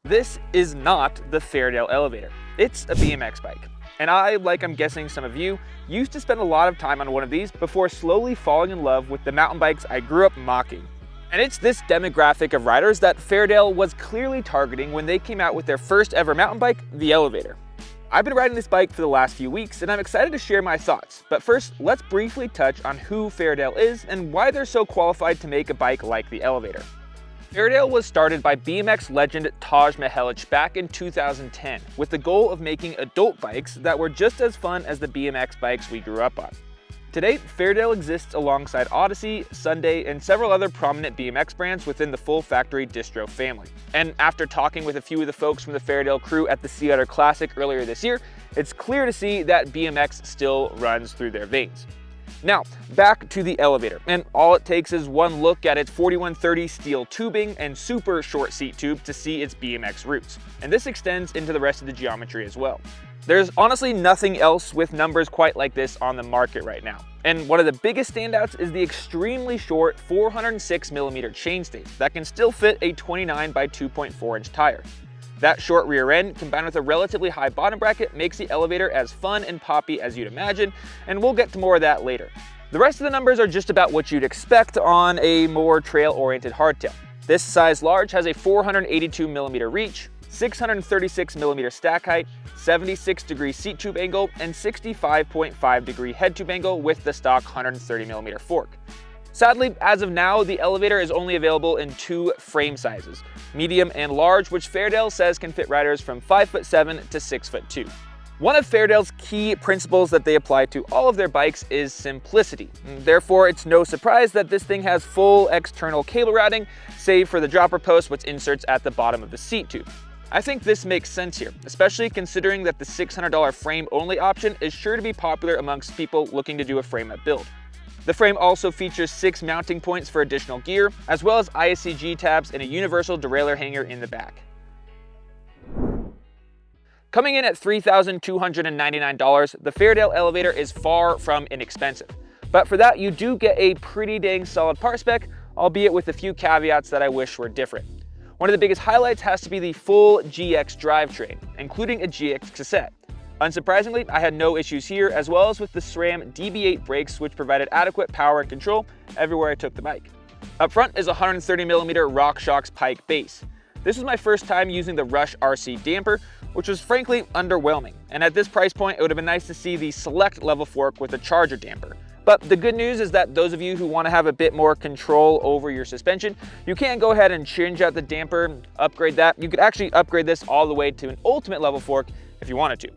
This is not the Fairdale Elevator. It's a BMX bike. And I, like I'm guessing some of you, used to spend a lot of time on one of these before slowly falling in love with the mountain bikes I grew up mocking. And it's this demographic of riders that Fairdale was clearly targeting when they came out with their first ever mountain bike, the Eelevator. I've been riding this bike for the last few weeks and I'm excited to share my thoughts. But first, let's briefly touch on who Fairdale is and why they're so qualified to make a bike like the Eelevator. Fairdale was started by BMX legend Taj back in 2010 with the goal of making adult bikes that were just as fun as the BMX bikes we grew up on. Today, Fairdale exists alongside Odyssey, Sunday, and several other prominent BMX brands within the full factory distro family. And after talking with a few of the folks from the Fairdale crew at the Eelevator Classic earlier this year, it's clear to see that BMX still runs through their veins. Now, back to the Eelevator, and all it takes is one look at its 4130 steel tubing and super short seat tube to see its BMX roots, and this extends into the rest of the geometry as well. There's honestly nothing else with numbers quite like this on the market right now, and one of the biggest standouts is the extremely short 406mm chainstay that can still fit a 29 by 2.4 inch tire. That short rear end, combined with a relatively high bottom bracket, makes the Eelevator as fun and poppy as you'd imagine, and we'll get to more of that later. The rest of the numbers are just about what you'd expect on a more trail-oriented hardtail. This size large has a 482mm reach, 636mm stack height, 76-degree seat tube angle, and 65.5-degree head tube angle with the stock 130mm fork. Sadly, as of now, the Eelevator is only available in two frame sizes, medium and large, which Fairdale says can fit riders from 5'7" to 6'2". One of Fairdale's key principles that they apply to all of their bikes is simplicity. Therefore, it's no surprise that this thing has full external cable routing, save for the dropper post which inserts at the bottom of the seat tube. I think this makes sense here, especially considering that the $600 frame-only option is sure to be popular amongst people looking to do a frame-up build. The frame also features 6 mounting points for additional gear, as well as ISCG tabs and a universal derailleur hanger in the back. Coming in at $3,299, the Fairdale Eelevator is far from inexpensive. But for that, you do get a pretty dang solid part spec, albeit with a few caveats that I wish were different. One of the biggest highlights has to be the full GX drivetrain, including a GX cassette. Unsurprisingly, I had no issues here, as well as with the SRAM DB8 brakes, which provided adequate power and control everywhere I took the bike. Up front is a 130mm RockShox Pike base. This was my first time using the Rush RC damper, which was frankly underwhelming, and at this price point it would have been nice to see the Select level fork with a Charger damper. But the good news is that those of you who want to have a bit more control over your suspension, you can go ahead and change out the damper, upgrade that. You could actually upgrade this all the way to an Ultimate level fork if you wanted to.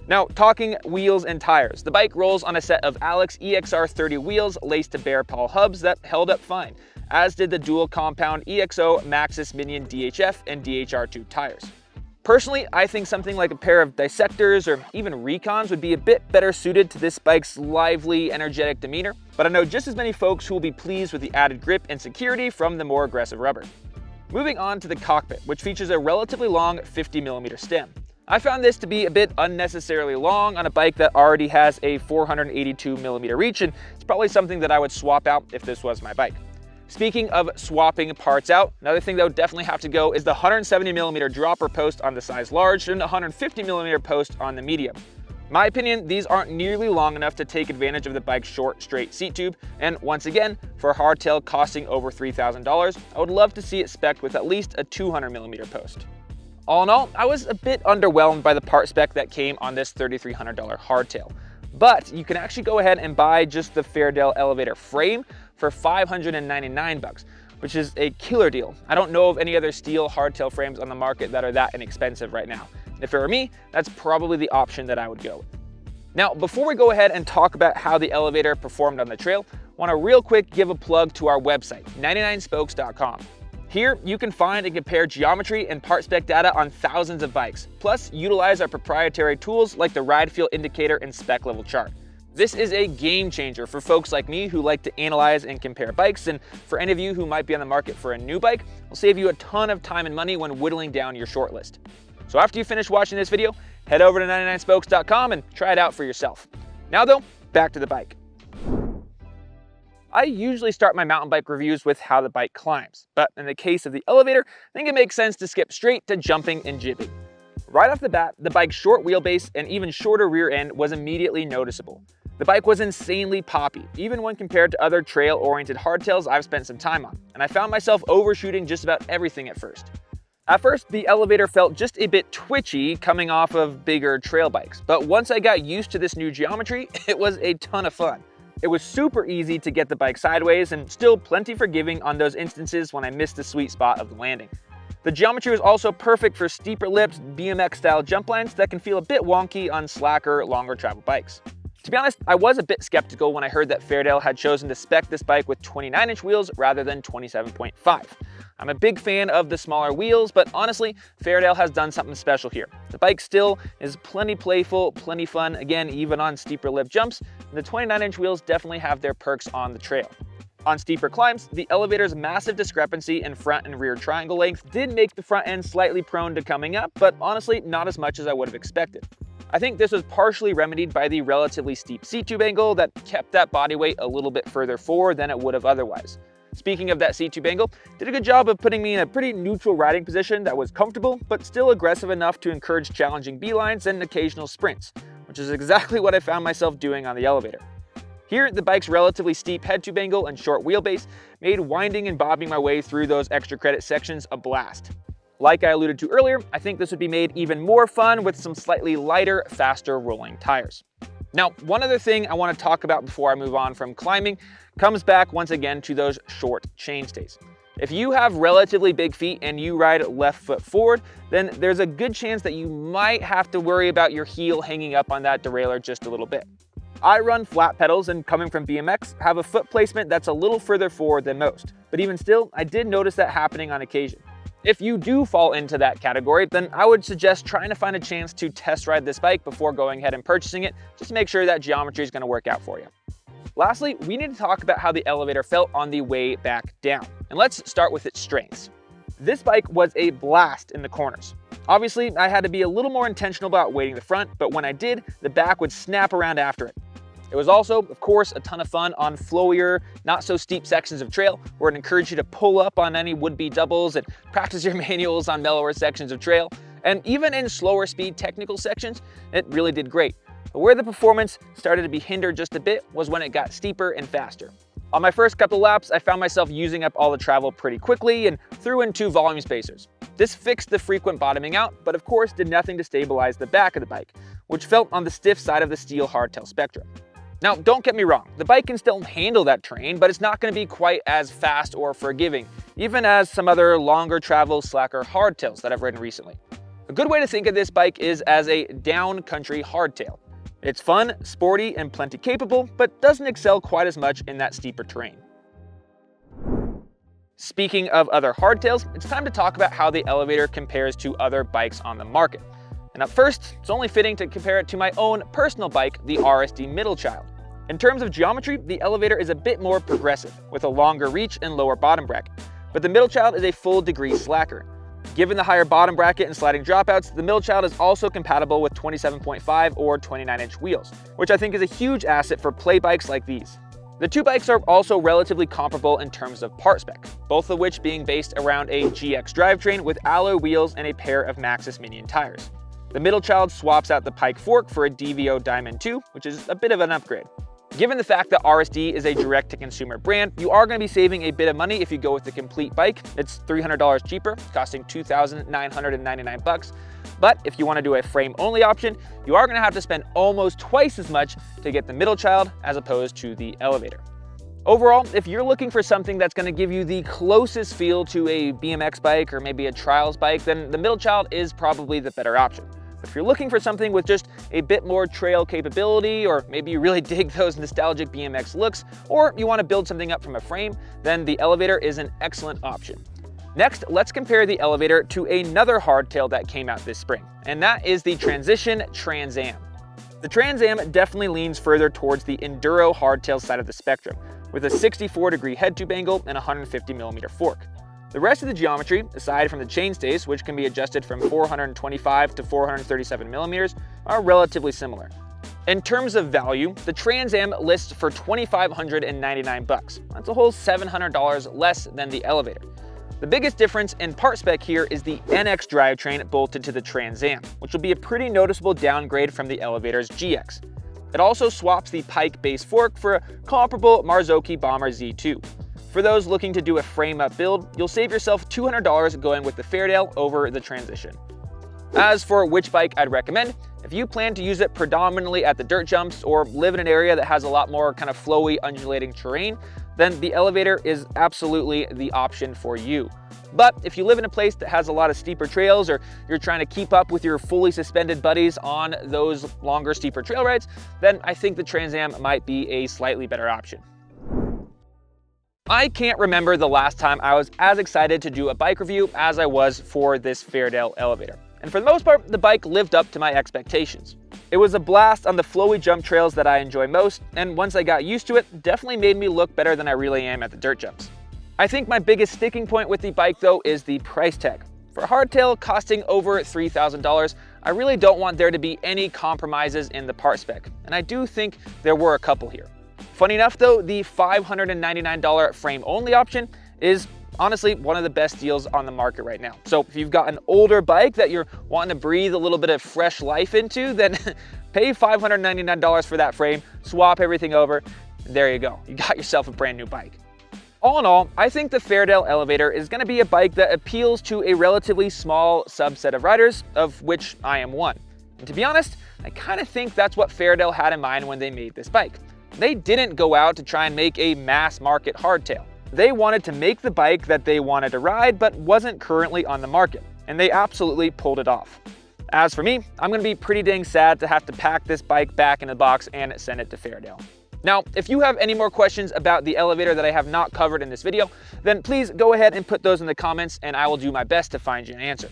Now, talking wheels and tires, the bike rolls on a set of Alex EXR30 wheels laced to Bear Paul hubs that held up fine, as did the dual compound EXO Maxxis Minion DHF and DHR2 tires. Personally, I think something like a pair of Dissectors or even Recons would be a bit better suited to this bike's lively, energetic demeanor, but I know just as many folks who will be pleased with the added grip and security from the more aggressive rubber. Moving on to the cockpit, which features a relatively long 50mm stem. I found this to be a bit unnecessarily long on a bike that already has a 482mm reach, and it's probably something that I would swap out if this was my bike. Speaking of swapping parts out, another thing that would definitely have to go is the 170mm dropper post on the size large and the 150mm post on the medium. My opinion, these aren't nearly long enough to take advantage of the bike's short, straight seat tube, and once again, for a hardtail costing over $3,000, I would love to see it spec'd with at least a 200mm post. All in all, I was a bit underwhelmed by the part spec that came on this $3,300 hardtail. But you can actually go ahead and buy just the Fairdale Elevator frame for $599, which is a killer deal. I don't know of any other steel hardtail frames on the market that are that inexpensive right now. And if it were me, that's probably the option that I would go with. Now, before we go ahead and talk about how the Eelevator performed on the trail, I want to real quick give a plug to our website, 99spokes.com. Here, you can find and compare geometry and part spec data on thousands of bikes, plus utilize our proprietary tools like the ride feel indicator and spec level chart. This is a game changer for folks like me who like to analyze and compare bikes, and for any of you who might be on the market for a new bike, will save you a ton of time and money when whittling down your shortlist. So after you finish watching this video, head over to 99spokes.com and try it out for yourself. Now though, back to the bike. I usually start my mountain bike reviews with how the bike climbs, but in the case of the Eelevator, I think it makes sense to skip straight to jumping and jibbing. Right off the bat, the bike's short wheelbase and even shorter rear end was immediately noticeable. The bike was insanely poppy, even when compared to other trail-oriented hardtails I've spent some time on, and I found myself overshooting just about everything at first. At first, the Eelevator felt just a bit twitchy coming off of bigger trail bikes, but once I got used to this new geometry, it was a ton of fun. It was super easy to get the bike sideways and still plenty forgiving on those instances when I missed the sweet spot of the landing. The geometry was also perfect for steeper lipped BMX style jump lines that can feel a bit wonky on slacker, longer travel bikes. To be honest, I was a bit skeptical when I heard that Fairdale had chosen to spec this bike with 29-inch wheels rather than 27.5. I'm a big fan of the smaller wheels, but honestly, Fairdale has done something special here. The bike still is plenty playful, plenty fun, again, even on steeper lip jumps, and the 29-inch wheels definitely have their perks on the trail. On steeper climbs, the Eelevator's massive discrepancy in front and rear triangle length did make the front end slightly prone to coming up, but honestly, not as much as I would have expected. I think this was partially remedied by the relatively steep seat tube angle that kept that body weight a little bit further forward than it would have otherwise. Speaking of that seat tube angle, did a good job of putting me in a pretty neutral riding position that was comfortable, but still aggressive enough to encourage challenging beelines and occasional sprints, which is exactly what I found myself doing on the Eelevator. Here, the bike's relatively steep head tube angle and short wheelbase made winding and bobbing my way through those extra credit sections a blast. Like I alluded to earlier, I think this would be made even more fun with some slightly lighter, faster rolling tires. Now, one other thing I want to talk about before I move on from climbing comes back once again to those short chainstays. If you have relatively big feet and you ride left foot forward, then there's a good chance that you might have to worry about your heel hanging up on that derailleur just a little bit. I run flat pedals and coming from BMX, have a foot placement that's a little further forward than most, but even still, I did notice that happening on occasion. If you do fall into that category, then I would suggest trying to find a chance to test ride this bike before going ahead and purchasing it, just to make sure that geometry is going to work out for you. Lastly, we need to talk about how the Eelevator felt on the way back down, and let's start with its strengths. This bike was a blast in the corners. Obviously, I had to be a little more intentional about weighting the front, but when I did, the back would snap around after it. It was also, of course, a ton of fun on flowier, not so steep sections of trail, where it encouraged you to pull up on any would-be doubles and practice your manuals on mellower sections of trail. And even in slower speed technical sections, it really did great. But where the performance started to be hindered just a bit was when it got steeper and faster. On my first couple laps, I found myself using up all the travel pretty quickly and threw in 2 volume spacers. This fixed the frequent bottoming out, but of course did nothing to stabilize the back of the bike, which felt on the stiff side of the steel hardtail spectrum. Now, don't get me wrong, the bike can still handle that terrain, but it's not going to be quite as fast or forgiving, even as some other longer travel slacker hardtails that I've ridden recently. A good way to think of this bike is as a down country hardtail. It's fun, sporty, and plenty capable, but doesn't excel quite as much in that steeper terrain. Speaking of other hardtails, it's time to talk about how the Eelevator compares to other bikes on the market. And at first, it's only fitting to compare it to my own personal bike, the RSD Middle Child. In terms of geometry, the Eelevator is a bit more progressive, with a longer reach and lower bottom bracket, but the Middle Child is a full degree slacker. Given the higher bottom bracket and sliding dropouts, the Middle Child is also compatible with 27.5 or 29-inch wheels, which I think is a huge asset for play bikes like these. The two bikes are also relatively comparable in terms of part spec, both of which being based around a GX drivetrain with alloy wheels and a pair of Maxxis Minion tires. The Middle Child swaps out the Pike fork for a DVO Diamond 2, which is a bit of an upgrade. Given the fact that RSD is a direct-to-consumer brand, you are going to be saving a bit of money if you go with the complete bike. It's $300 cheaper, costing $2,999. But if you want to do a frame-only option, you are going to have to spend almost twice as much to get the Middle Child as opposed to the Eelevator. Overall, if you're looking for something that's going to give you the closest feel to a BMX bike or maybe a trials bike, then the Middle Child is probably the better option. If you're looking for something with just a bit more trail capability, or maybe you really dig those nostalgic BMX looks, or you want to build something up from a frame, then the Eelevator is an excellent option. Next, let's compare the Eelevator to another hardtail that came out this spring, and that is the Transition Trans Am. The Trans Am definitely leans further towards the enduro hardtail side of the spectrum, with a 64-degree head tube angle and a 150mm fork. The rest of the geometry, aside from the chainstays, which can be adjusted from 425 to 437mm, are relatively similar. In terms of value, the Trans Am lists for $2,599. That's a whole $700 less than the Eelevator. The biggest difference in part spec here is the NX drivetrain bolted to the Trans Am, which will be a pretty noticeable downgrade from the Eelevator's GX. It also swaps the Pike base fork for a comparable Marzocchi Bomber Z2. For those looking to do a frame-up build, you'll save yourself $200 going with the Fairdale over the Transition. As for which bike I'd recommend, if you plan to use it predominantly at the dirt jumps or live in an area that has a lot more kind of flowy, undulating terrain, then the Eelevator is absolutely the option for you. But if you live in a place that has a lot of steeper trails, or you're trying to keep up with your fully suspended buddies on those longer, steeper trail rides, then I think the Trans Am might be a slightly better option. I can't remember the last time I was as excited to do a bike review as I was for this Fairdale Elevator. And for the most part, the bike lived up to my expectations. It was a blast on the flowy jump trails that I enjoy most, and once I got used to it, definitely made me look better than I really am at the dirt jumps. I think my biggest sticking point with the bike though is the price tag. For a hardtail costing over $3,000, I really don't want there to be any compromises in the part spec, and I do think there were a couple here. Funny enough though, the $599 frame only option is honestly one of the best deals on the market right now. So if you've got an older bike that you're wanting to breathe a little bit of fresh life into, then pay $599 for that frame, swap everything over, and there you go. You got yourself a brand new bike. All in all, I think the Fairdale Elevator is going to be a bike that appeals to a relatively small subset of riders, of which I am one. And to be honest, I kind of think that's what Fairdale had in mind when they made this bike. They didn't go out to try and make a mass market hardtail. They wanted to make the bike that they wanted to ride but wasn't currently on the market, and they absolutely pulled it off. As for me, I'm going to be pretty dang sad to have to pack this bike back in the box and send it to Fairdale. Now, if you have any more questions about the Eelevator that I have not covered in this video, then please go ahead and put those in the comments and I will do my best to find you an answer.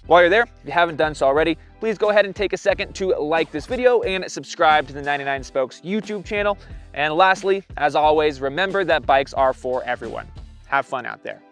While you're there, if you haven't done so already, please go ahead and take a second to like this video and subscribe to the 99 Spokes YouTube channel. And lastly, as always, remember that bikes are for everyone. Have fun out there.